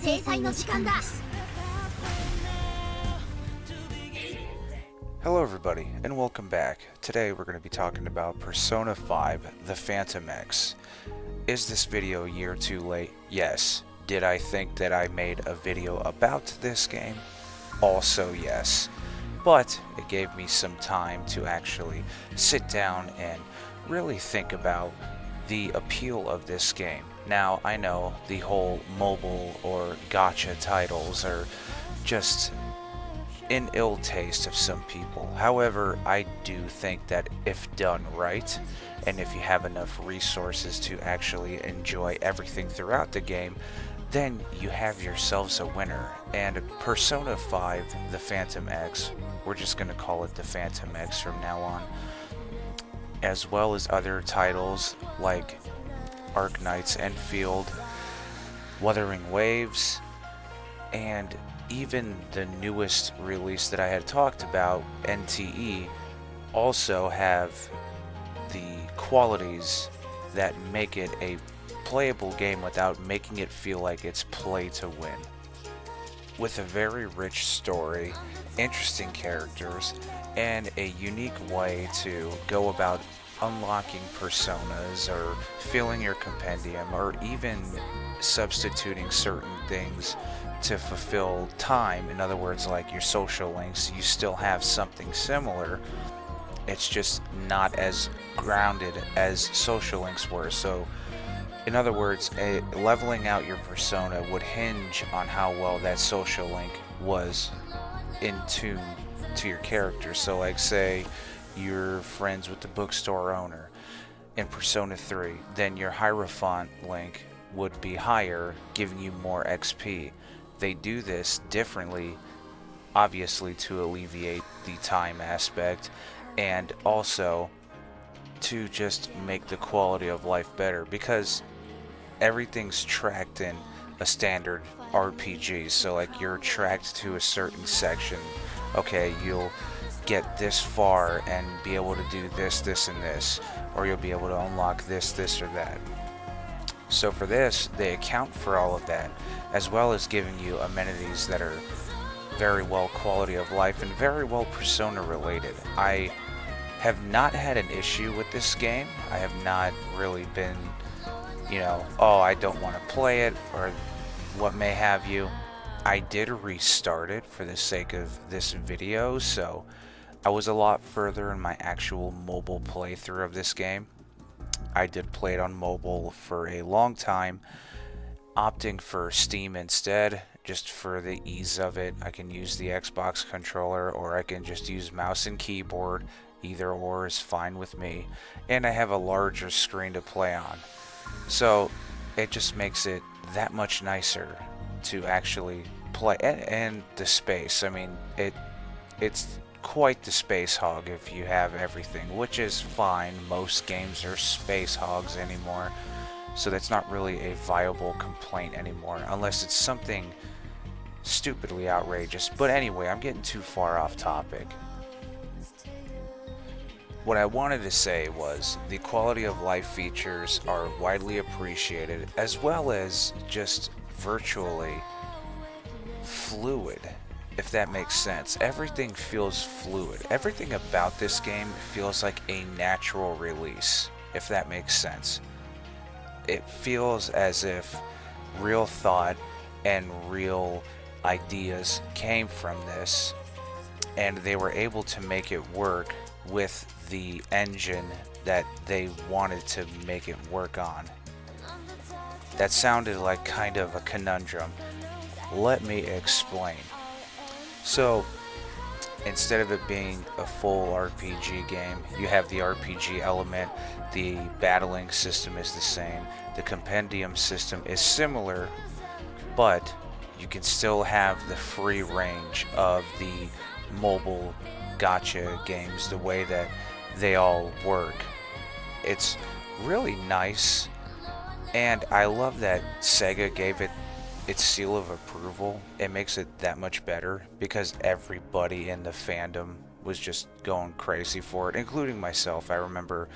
Hello everybody, and welcome back. Today we're going to be talking about Persona 5, The Phantom X. Is this video a year or two late? Yes. Did I think that I made a video about this game? Also yes. But it gave me some time to actually sit down and really think about the appeal of this game. Now, I know the whole mobile or gacha titles are just in ill taste of some people. However, I do think that if done right, and if you have enough resources to actually enjoy everything throughout the game, then you have yourselves a winner. And Persona 5, The Phantom X, we're just going to call it The Phantom X from now on, as well as other titles like Arknight's Enfield, Wuthering Waves, and even the newest release that I had talked about, NTE, also have the qualities that make it a playable game without making it feel like it's play to win. With a very rich story, interesting characters, and a unique way to go about unlocking personas or filling your compendium, or even substituting certain things to fulfill time. In other words, like your social links, you still have something similar. It's just not as grounded as social links were. So in other words, leveling out your persona would hinge on how well that social link was in tune to your character. So like say you're friends with the bookstore owner in Persona 3, then your Hierophant link would be higher, giving you more XP. They do this differently, obviously to alleviate the time aspect, and also to just make the quality of life better, because everything's tracked in a standard RPG. So like you're tracked to a certain section. Okay, you'll get this far and be able to do this, this, and this, or you'll be able to unlock this, this, or that. So for this, they account for all of that, as well as giving you amenities that are very well quality of life and very well persona related. I have not had an issue with this game. I have not really been, oh, I don't want to play it, or what may have you. I did restart it for the sake of this video, so I was a lot further in my actual mobile playthrough of this game. I did play it on mobile for a long time, opting for Steam instead, just for the ease of it. I can use the Xbox controller, or I can just use mouse and keyboard. Either or is fine with me, and I have a larger screen to play on. So it just makes it that much nicer to actually play, and the space. I mean, it's quite the space hog if you have everything, which is fine. Most games are space hogs anymore, so that's not really a viable complaint anymore, unless it's something stupidly outrageous. But anyway, I'm getting too far off topic. What I wanted to say was the quality of life features are widely appreciated, as well as just virtually fluid, if that makes sense. Everything feels fluid. Everything about this game feels like a natural release, if that makes sense. It feels as if real thought and real ideas came from this, and they were able to make it work with the engine that they wanted to make it work on. That sounded like kind of a conundrum. Let me explain. So, instead of it being a full RPG game, you have the RPG element, the battling system is the same, the compendium system is similar, but you can still have the free range of the mobile gacha games, the way that they all work. It's really nice, and I love that Sega gave it its seal of approval. It makes it that much better, because everybody in the fandom was just going crazy for it, including myself. I remember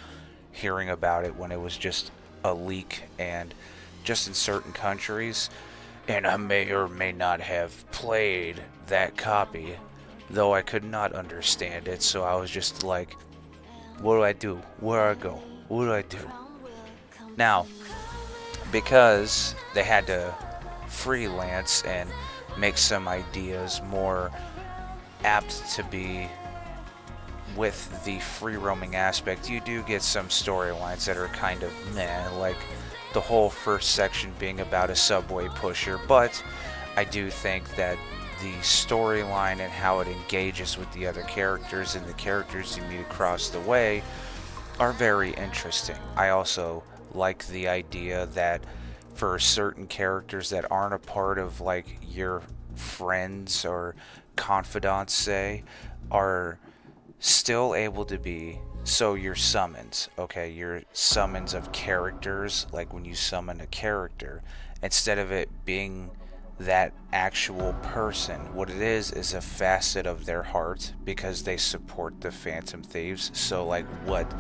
hearing about it when it was just a leak, and just in certain countries And I may or may not have played that copy, though I could not understand it, so I was just like, what do I do? Where do I go? What do I do? Now, because they had to freelance and make some ideas more apt to be with the free roaming aspect, you do get some storylines that are kind of meh, like the whole first section being about a subway pusher, but I do think that the storyline and how it engages with the other characters and the characters you meet across the way are very interesting. I also like the idea that for certain characters that aren't a part of like your friends or confidants, say, are still able to be, so your summons, okay, your summons of characters, like when you summon a character, instead of it being that actual person, what it is a facet of their heart because they support the Phantom Thieves. So like what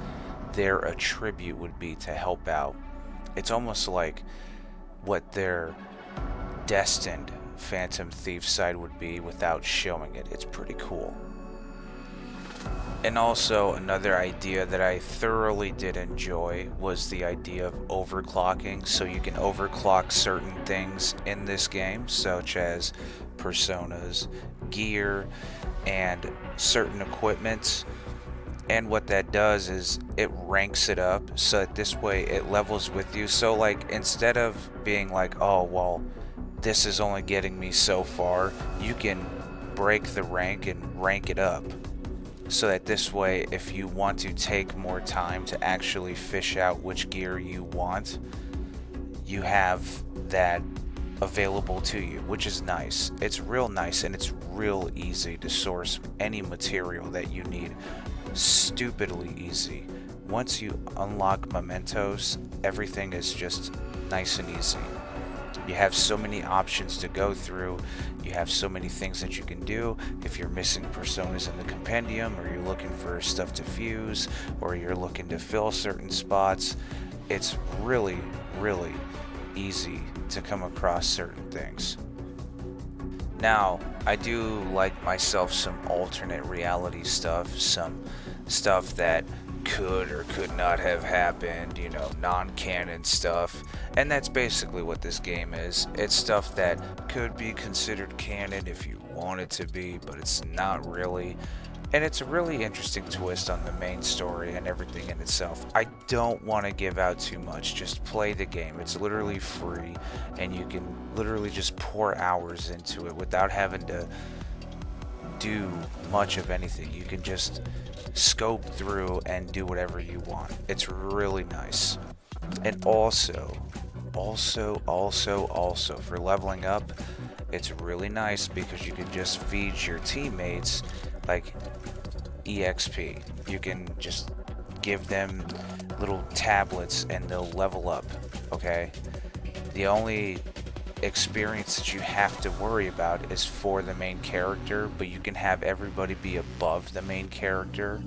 their attribute would be to help out, it's almost like what their destined Phantom Thief side would be without showing it. It's pretty cool. And also another idea that I thoroughly did enjoy was the idea of overclocking. So you can overclock certain things in this game, such as personas, gear, and certain equipments. And what that does is it ranks it up so that this way it levels with you. So like instead of being like, oh well, this is only getting me so far, you can break the rank and rank it up. So that this way, if you want to take more time to actually fish out which gear you want, you have that available to you, which is nice. It's real nice, and it's real easy to source any material that you need. Stupidly easy. Once you unlock mementos, everything is just nice and easy. You have so many options to go through. You have so many things that you can do. If you're missing personas in the compendium, or you're looking for stuff to fuse, or you're looking to fill certain spots, it's really, really easy to come across certain things. Now, I do like myself some alternate reality stuff, some stuff that could or could not have happened, you know, non-canon stuff. And that's basically what this game is. It's stuff that could be considered canon if you want it to be, but it's not really. And it's a really interesting twist on the main story and everything in itself. I don't want to give out too much, just play the game. It's literally free, and you can literally just pour hours into it without having to do much of anything. You can just scope through and do whatever you want. It's really nice. And also for leveling up, it's really nice because you can just feed your teammates like EXP. You can just give them little tablets and they'll level up, okay? The only experience that you have to worry about is for the main character, but you can have everybody be above the main character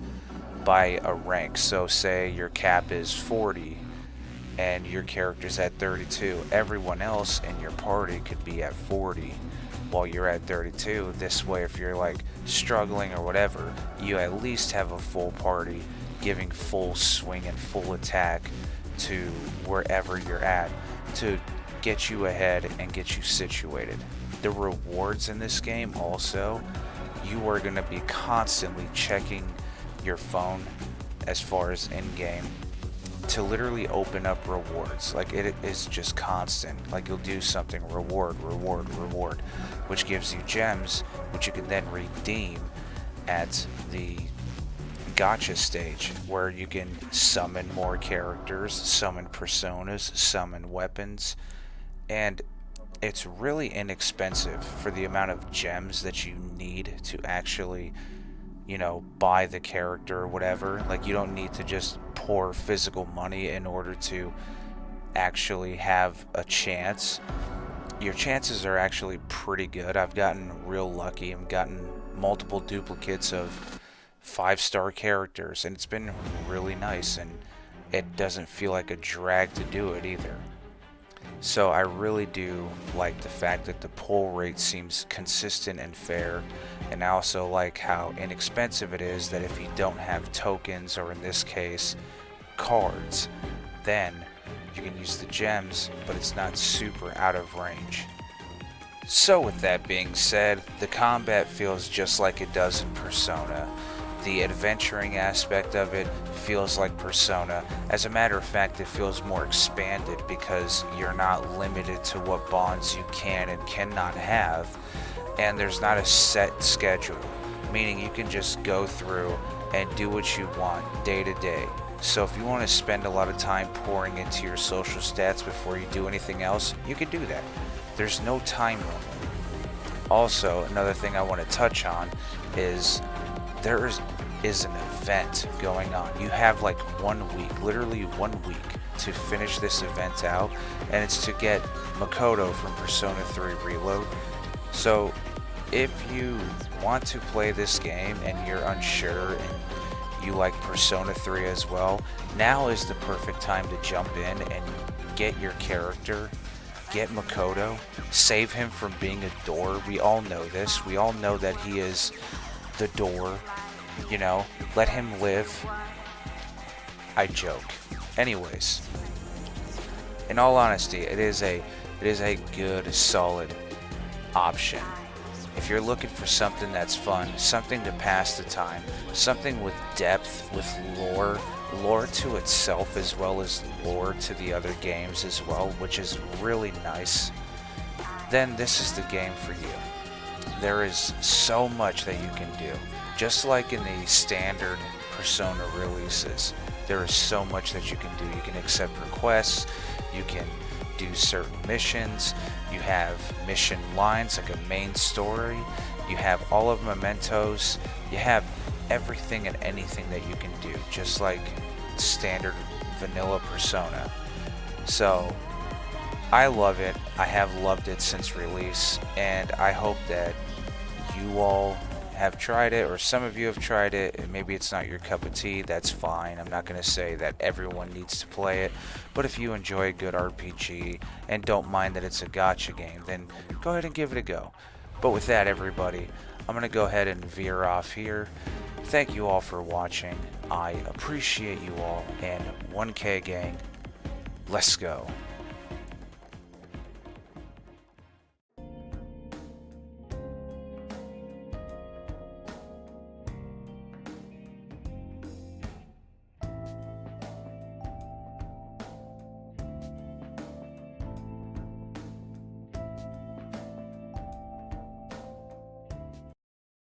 by a rank. So say your cap is 40 and your character's at 32. Everyone else in your party could be at 40 while you're at 32. This way, if you're like struggling or whatever, you at least have a full party giving full swing and full attack to wherever you're at to get you ahead and get you situated. The rewards in this game also, you are going to be constantly checking your phone as far as in-game to literally open up rewards. Like it is just constant. Like you'll do something, reward, which gives you gems, which you can then redeem at the Gacha stage, where you can summon more characters, summon personas, summon weapons, and it's really inexpensive for the amount of gems that you need to actually, you know, buy the character or whatever. Like you don't need to just pour physical money in order to actually have a chance. Your chances are actually pretty good. I've gotten real lucky. I've gotten multiple duplicates of 5-star characters, and it's been really nice, and it doesn't feel like a drag to do it either. So I really do like the fact that the pull rate seems consistent and fair, and I also like how inexpensive it is, that if you don't have tokens, or in this case cards, then you can use the gems, but it's not super out of range. So with that being said, the combat feels just like it does in Persona. The adventuring aspect of it feels like Persona. As a matter of fact, it feels more expanded because you're not limited to what bonds you can and cannot have, and there's not a set schedule, meaning you can just go through and do what you want day to day. So if you want to spend a lot of time pouring into your social stats before you do anything else, you can do that. There's no time limit. Also, another thing I want to touch on is there is an event going on. You have like 1 week, literally 1 week, to finish this event out, and it's to get Makoto from Persona 3 Reload. So if you want to play this game and you're unsure and you like Persona 3 as well, now is the perfect time to jump in and get your character, get Makoto, save him from being a door. We all know this. We all know that he is the door. You know, let him live. I joke. Anyways, in all honesty, it is a good, solid option. If you're looking for something that's fun, something to pass the time, something with depth, with lore to itself as well as lore to the other games as well, which is really nice, then this is the game for you. There is so much that you can do. Just like in the standard Persona releases, there is so much that you can do. You can accept requests, you can do certain missions, you have mission lines like a main story, you have all of mementos, you have everything and anything that you can do, just like standard vanilla Persona. So I love it. I have loved it since release, and I hope that you all have tried it, or some of you have tried it, and maybe it's not your cup of tea. That's fine. I'm not going to say that everyone needs to play it, but if you enjoy a good RPG and don't mind that it's a gacha game, then go ahead and give it a go. But with that, everybody, I'm going to go ahead and veer off here. Thank you all for watching. I appreciate you all, and 1K gang, let's go.